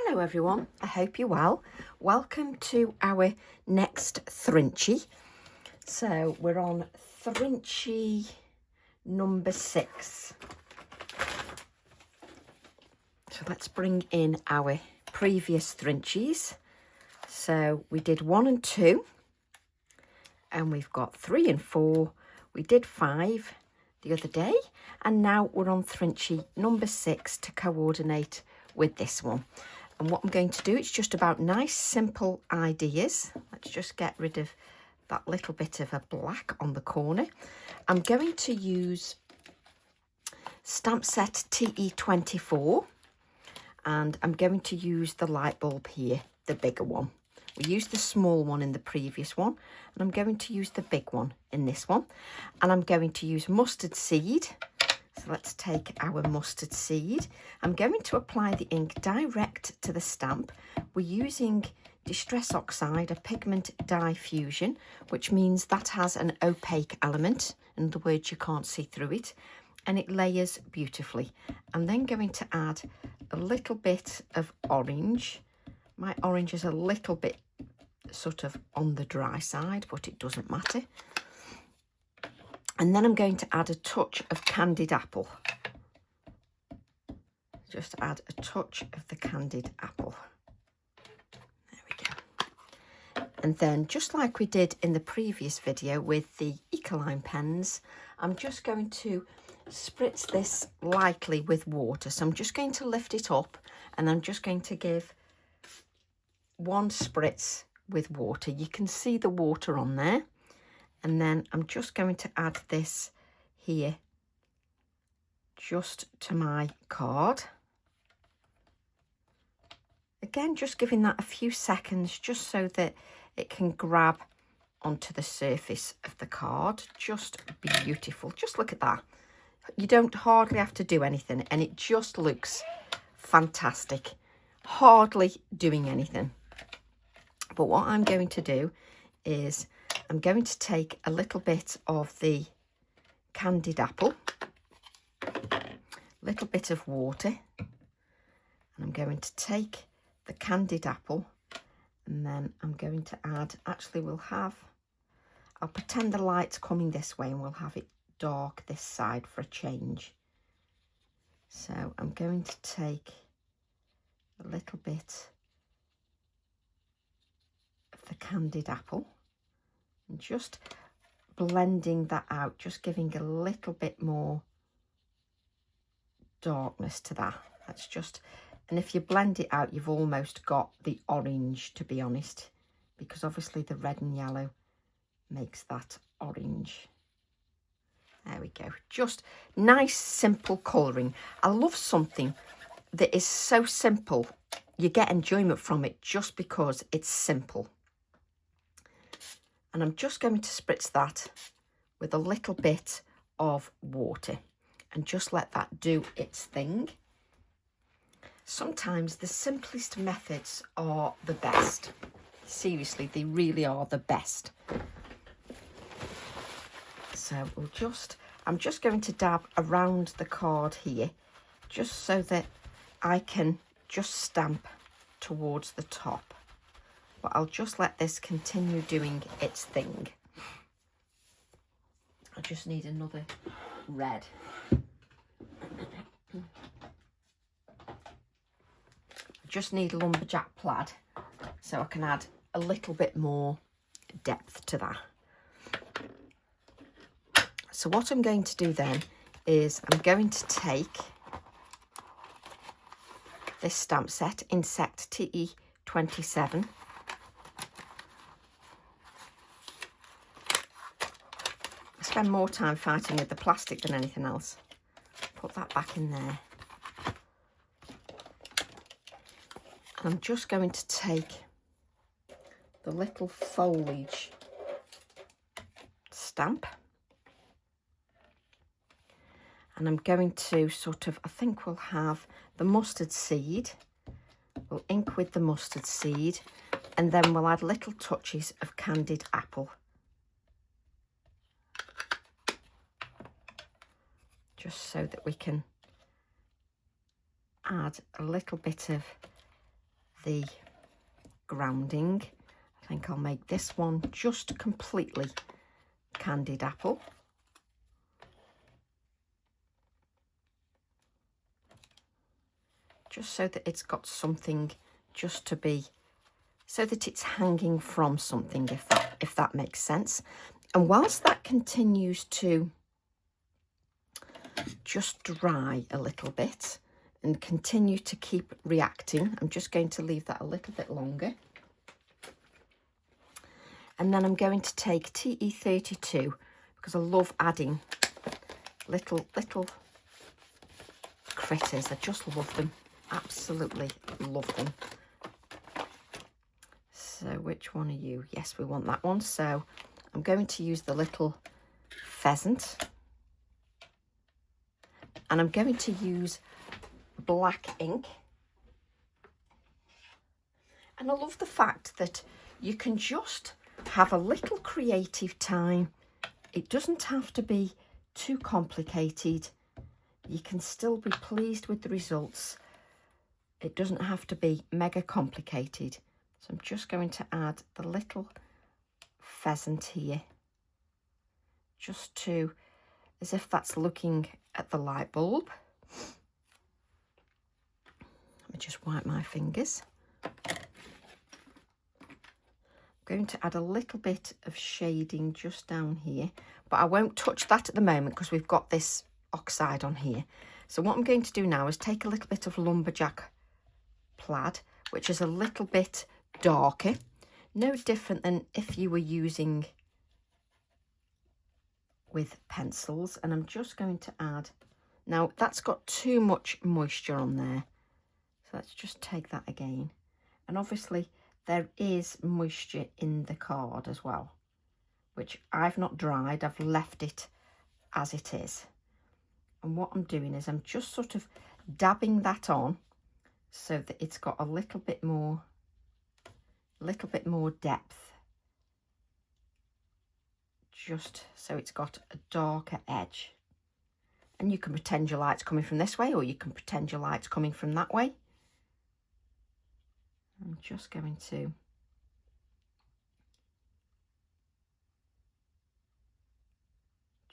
Hello everyone, I hope you're well. Welcome to our next Thrinchie. So we're on Thrinchie number 6. So let's bring in our previous Thrinchies. So we did 1 and 2 and we've got 3 and 4. We did 5 the other day and now we're on Thrinchie number 6 to coordinate with this one. And what I'm going to do, it's just about nice simple ideas. Let's just get rid of that little bit of a black on the corner. I'm going to use stamp set TE24 and I'm going to use the light bulb here, the bigger one. We used the small one in the previous one and I'm going to use the big one in this one. And I'm going to use mustard seed. So let's take our mustard seed. I'm going to apply the ink direct to the stamp. We're using Distress Oxide, a pigment dye fusion, which means that has an opaque element. In other words, you can't see through it. And it layers beautifully. I'm then going to add a little bit of orange. My orange is a little bit sort of on the dry side, but it doesn't matter. And then I'm going to add a touch of candied apple. Just add a touch of the candied apple. There we go. And then just like we did in the previous video with the Ecoline pens, I'm just going to spritz this lightly with water. So I'm just going to lift it up and I'm just going to give 1 spritz with water. You can see the water on there. And then I'm just going to add this here just to my card. Again, just giving that a few seconds just so that it can grab onto the surface of the card. Just beautiful. Just look at that. You don't hardly have to do anything and it just looks fantastic. Hardly doing anything. But what I'm going to do is I'm going to take a little bit of the candied apple, a little bit of water, and I'm going to take the candied apple and then I'm going to add, actually I'll pretend the light's coming this way and we'll have it dark this side for a change. So I'm going to take a little bit of the candied apple. And just blending that out, just giving a little bit more darkness to that. That's just, and if you blend it out, you've almost got the orange, to be honest, because obviously the red and yellow makes that orange. There we go. Just nice, simple colouring. I love something that is so simple. You get enjoyment from it just because it's simple. And I'm just going to spritz that with a little bit of water and just let that do its thing. Sometimes the simplest methods are the best. Seriously, they really are the best. So I'm just going to dab around the card here, just so that I can just stamp towards the top. But I'll just let this continue doing its thing. I just need another red. I just need lumberjack plaid so I can add a little bit more depth to that. So what I'm going to do then is I'm going to take this stamp set, Insect TE27. Spend more time fighting with the plastic than anything else. Put that back in there. And I'm just going to take the little foliage stamp. And I'm going to sort of, I think we'll have the mustard seed. We'll ink with the mustard seed. And then we'll add little touches of candied apple. Just so that we can add a little bit of the grounding. I think I'll make this one just completely candied apple. Just so that it's got something just to be, so that it's hanging from something, if that makes sense. And whilst that continues to just dry a little bit and continue to keep reacting, I'm just going to leave that a little bit longer. And then I'm going to take TE32 because I love adding little critters. I just love them. Absolutely love them. So which one are you? Yes, we want that one. So I'm going to use the little pheasant. And I'm going to use black ink. And I love the fact that you can just have a little creative time. It doesn't have to be too complicated. You can still be pleased with the results. It doesn't have to be mega complicated. So I'm just going to add the little pheasant here, just to, as if that's looking at the light bulb. Let me just wipe my fingers. I'm going to add a little bit of shading just down here, but I won't touch that at the moment because we've got this oxide on here. So what I'm going to do now is take a little bit of lumberjack plaid, which is a little bit darker, no different than if you were using with pencils. And I'm just going to add, now that's got too much moisture on there, so let's just take that again. And obviously there is moisture in the card as well, which I've not dried, I've left it as it is. And what I'm doing is I'm just sort of dabbing that on so that it's got a little bit more depth, just so it's got a darker edge. And you can pretend your light's coming from this way, or you can pretend your light's coming from that way. I'm just going to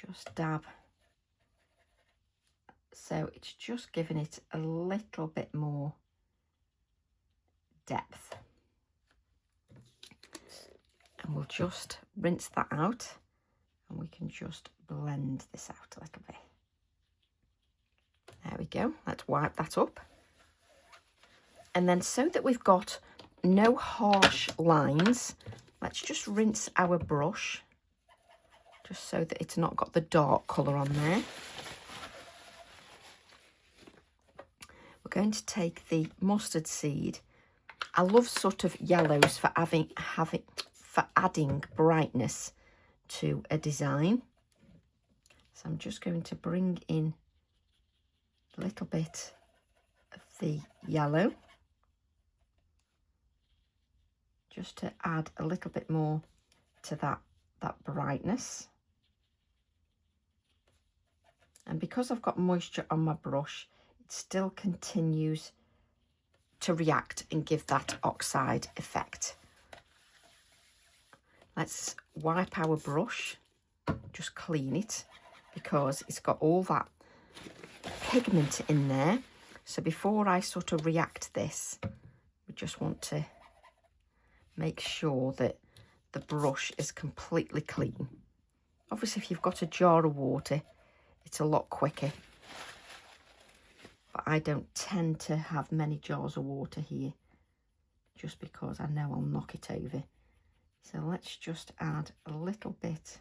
just dab, so it's just giving it a little bit more depth. And we'll just rinse that out, and we can just blend this out a little bit. There we go. Let's wipe that up. And then, so that we've got no harsh lines, let's just rinse our brush, just so that it's not got the dark colour on there. We're going to take the mustard seed. I love sort of yellows for adding brightness to a design. So I'm just going to bring in a little bit of the yellow, just to add a little bit more to that brightness. And because I've got moisture on my brush, it still continues to react and give that oxide effect. Let's wipe our brush, just clean it, because it's got all that pigment in there. So before I sort of react this, we just want to make sure that the brush is completely clean. Obviously, if you've got a jar of water, it's a lot quicker. But I don't tend to have many jars of water here, just because I know I'll knock it over. So let's just add a little bit,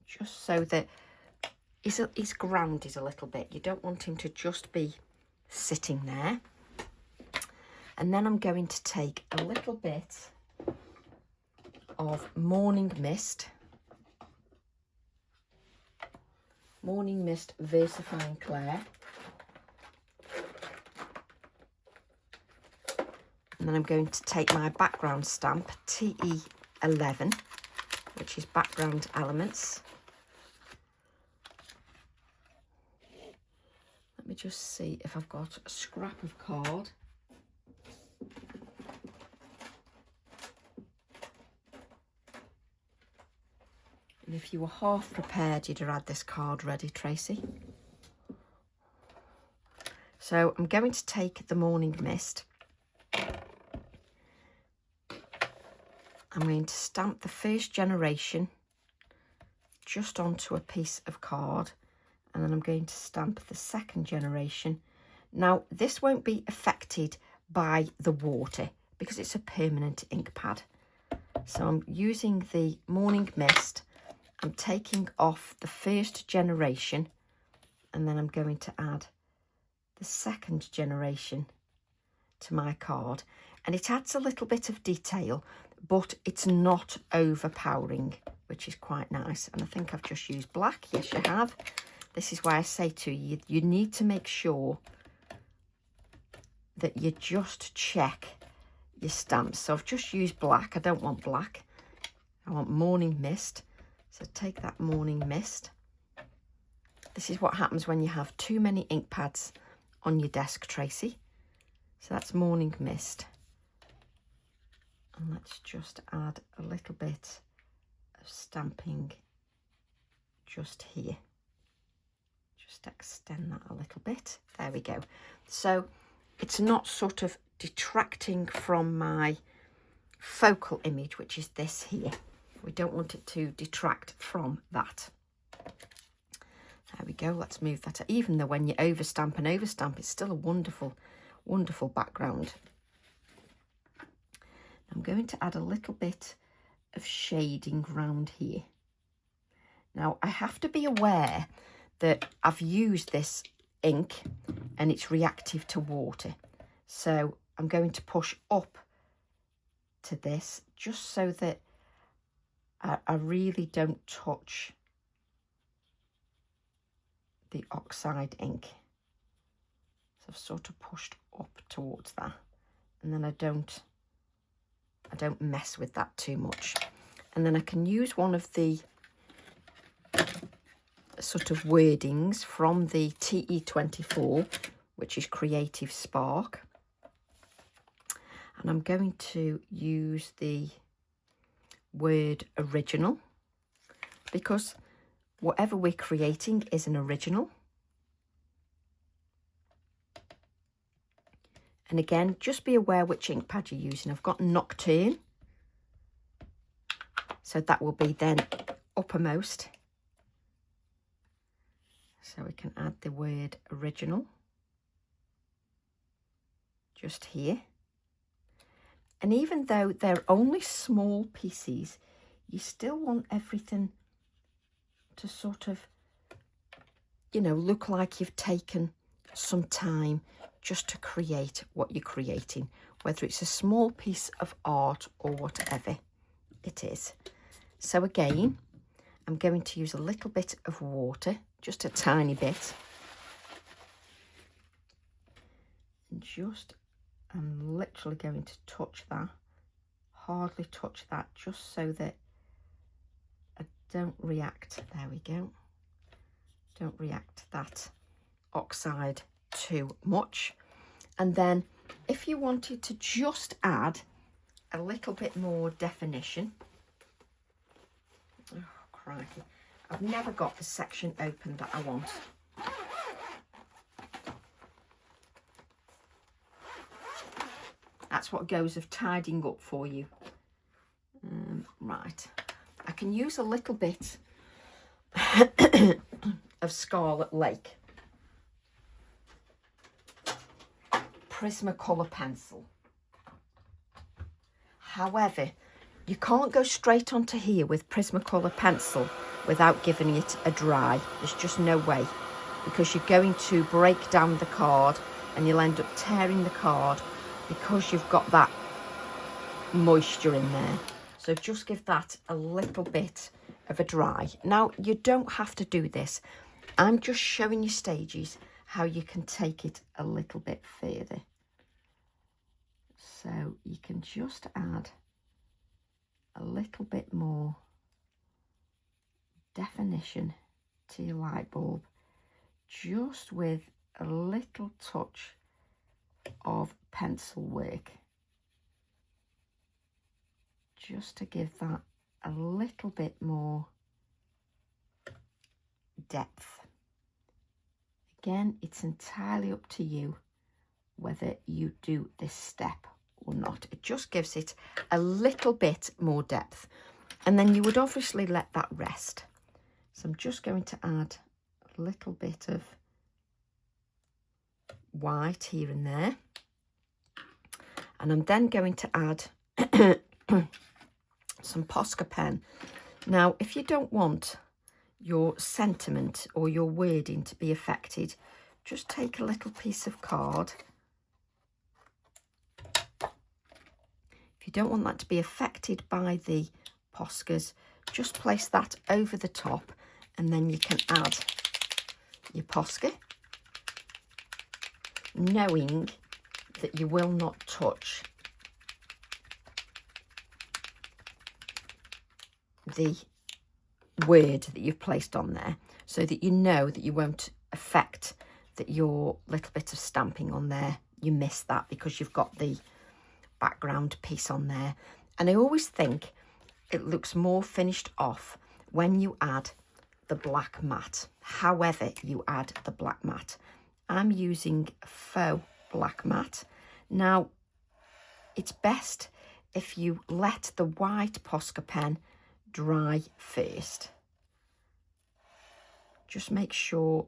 just so that he's grounded a little bit. You don't want him to just be sitting there. And then I'm going to take a little bit of Morning Mist Versifying Clay. And then I'm going to take my background stamp, TE11, which is Background Elements. Let me just see if I've got a scrap of card. And if you were half prepared, you'd have had this card ready, Tracy. So I'm going to take the Morning Mist. I'm going to stamp the first generation just onto a piece of card, and then I'm going to stamp the second generation. Now, this won't be affected by the water because it's a permanent ink pad. So I'm using the Morning Mist. I'm taking off the first generation, and then I'm going to add the second generation to my card. And it adds a little bit of detail, but it's not overpowering, which is quite nice. And I think I've just used black. Yes, you have. This is why I say to you, you need to make sure that you just check your stamps. So I've just used black. I don't want black. I want Morning Mist. So take that Morning Mist. This is what happens when you have too many ink pads on your desk, Tracy. So that's Morning Mist. And let's just add a little bit of stamping just here. Just extend that a little bit. There we go. So it's not sort of detracting from my focal image, which is this here. We don't want it to detract from that. There we go. Let's move that. Even though when you overstamp and overstamp, it's still a wonderful, wonderful background. I'm going to add a little bit of shading round here. Now, I have to be aware that I've used this ink and it's reactive to water. So I'm going to push up to this just so that I really don't touch the oxide ink. So I've sort of pushed up towards that, and then I don't mess with that too much. And then I can use one of the sort of wordings from the TE24, which is Creative Spark. And I'm going to use the word original, because whatever we're creating is an original. And again, just be aware which ink pad you're using. I've got Nocturne, so that will be then uppermost. So we can add the word original just here. And even though they're only small pieces, you still want everything to sort of, you know, look like you've taken some time just to create what you're creating, whether it's a small piece of art or whatever it is. So again, I'm going to use a little bit of water, just a tiny bit. And just, I'm literally going to touch that, hardly touch that, just so that I don't react. There we go. Don't react that oxide too much. And then if you wanted to just add a little bit more definition, oh crikey, I've never got the section open that I want. That's what goes of tidying up for you. Right, I can use a little bit of Scarlet Lake Prismacolor pencil. However, you can't go straight onto here with Prismacolor pencil without giving it a dry. There's just no way, because you're going to break down the card and you'll end up tearing the card because you've got that moisture in there. So just give that a little bit of a dry. Now, you don't have to do this. I'm just showing you stages how you can take it a little bit further. So you can just add a little bit more definition to your light bulb, just with a little touch of pencil work, just to give that a little bit more depth. Again, it's entirely up to you whether you do this step or not. It just gives it a little bit more depth, and then you would obviously let that rest. So I'm just going to add a little bit of white here and there, and I'm then going to add some Posca pen. Now, if you don't want your sentiment or your wording to be affected, just take a little piece of card. If you don't want that to be affected by the Poscas, just place that over the top, and then you can add your Posca, knowing that you will not touch the word that you've placed on there, so that you know that you won't affect that your little bit of stamping on there. You miss that because you've got the background piece on there. And I always think it looks more finished off when you add the black mat, however you add the black mat. I'm using faux black mat. Now, it's best if you let the white Posca pen dry first. Just make sure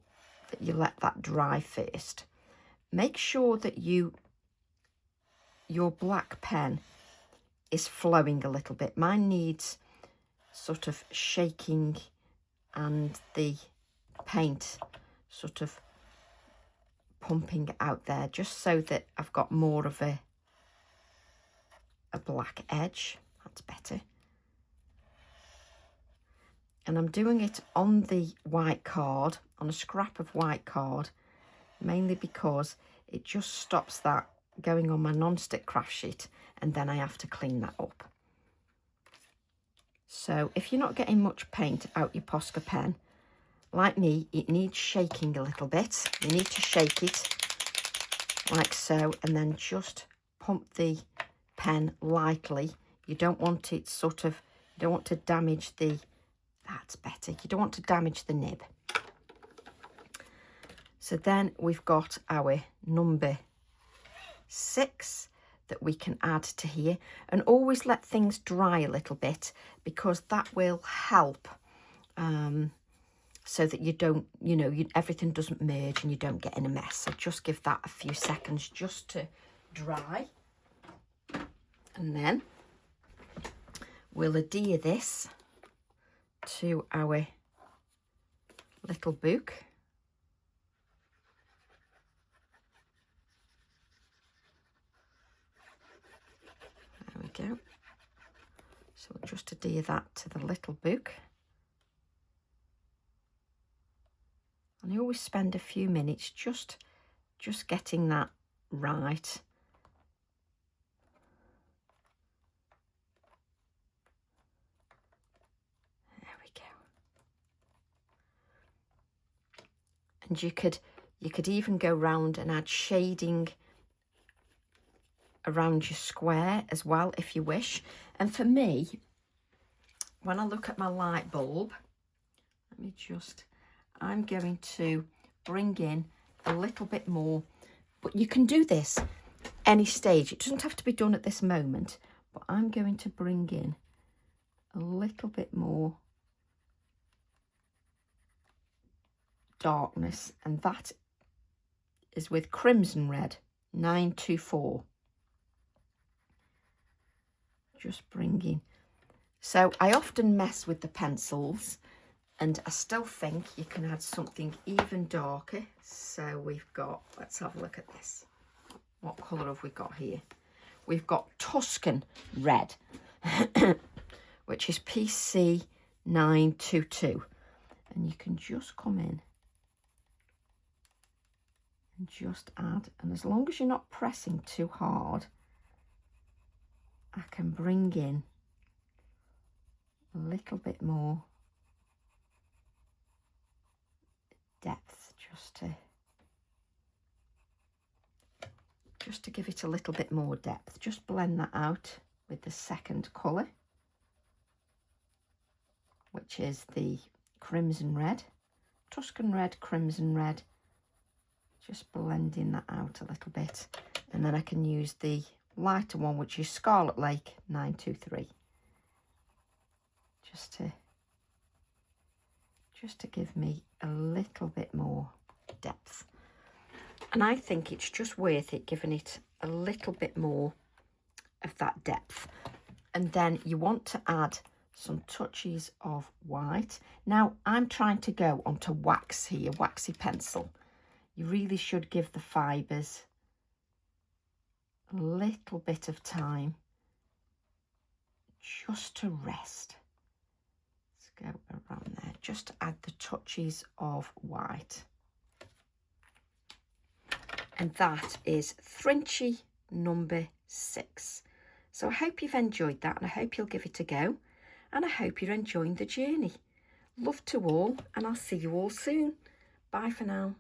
that you let that dry first. Make sure that your black pen is flowing a little bit. Mine needs sort of shaking and the paint sort of pumping out there, just so that I've got more of a black edge. That's better. And I'm doing it on the white card, on a scrap of white card, mainly because it just stops that going on my non-stick craft sheet, and then I have to clean that up. So if you're not getting much paint out your Posca pen, like me, it needs shaking a little bit. You need to shake it like so, and then just pump the pen lightly. You don't want it sort of, you don't want to damage the, that's better. You don't want to damage the nib. So then we've got our number 6 that we can add to here, and always let things dry a little bit, because that will help so that you don't, everything doesn't merge and you don't get in a mess. So just give that a few seconds just to dry, and then we'll adhere this to our little book. There we go. So we'll just adhere that to the little book. And I always spend a few minutes just getting that right. There we go. And you could even go round and add shading around your square as well, if you wish. And for me, when I look at my light bulb, I'm going to bring in a little bit more, but you can do this any stage. It doesn't have to be done at this moment, but I'm going to bring in a little bit more darkness, and that is with Crimson Red 924. Just bringing. So I often mess with the pencils, and I still think you can add something even darker. So we've got, let's have a look at this. What colour have we got here? We've got Tuscan Red, which is PC 922. And you can just come in and just add, and as long as you're not pressing too hard, I can bring in a little bit more depth, just to just to give it a little bit more depth. Just blend that out with the second colour, which is the crimson red, Tuscan red, crimson red. Just blending that out a little bit. And then I can use the lighter one, which is Scarlet Lake 923. Just to give me a little bit more depth. And I think it's just worth it giving it a little bit more of that depth. And then you want to add some touches of white. Now I'm trying to go onto wax here, waxy pencil. You really should give the fibres a little bit of time just to rest. Let's go around there, just to add the touches of white. And that is Thrinchie number 6. So I hope you've enjoyed that, and I hope you'll give it a go, and I hope you're enjoying the journey. Love to all, and I'll see you all soon. Bye for now.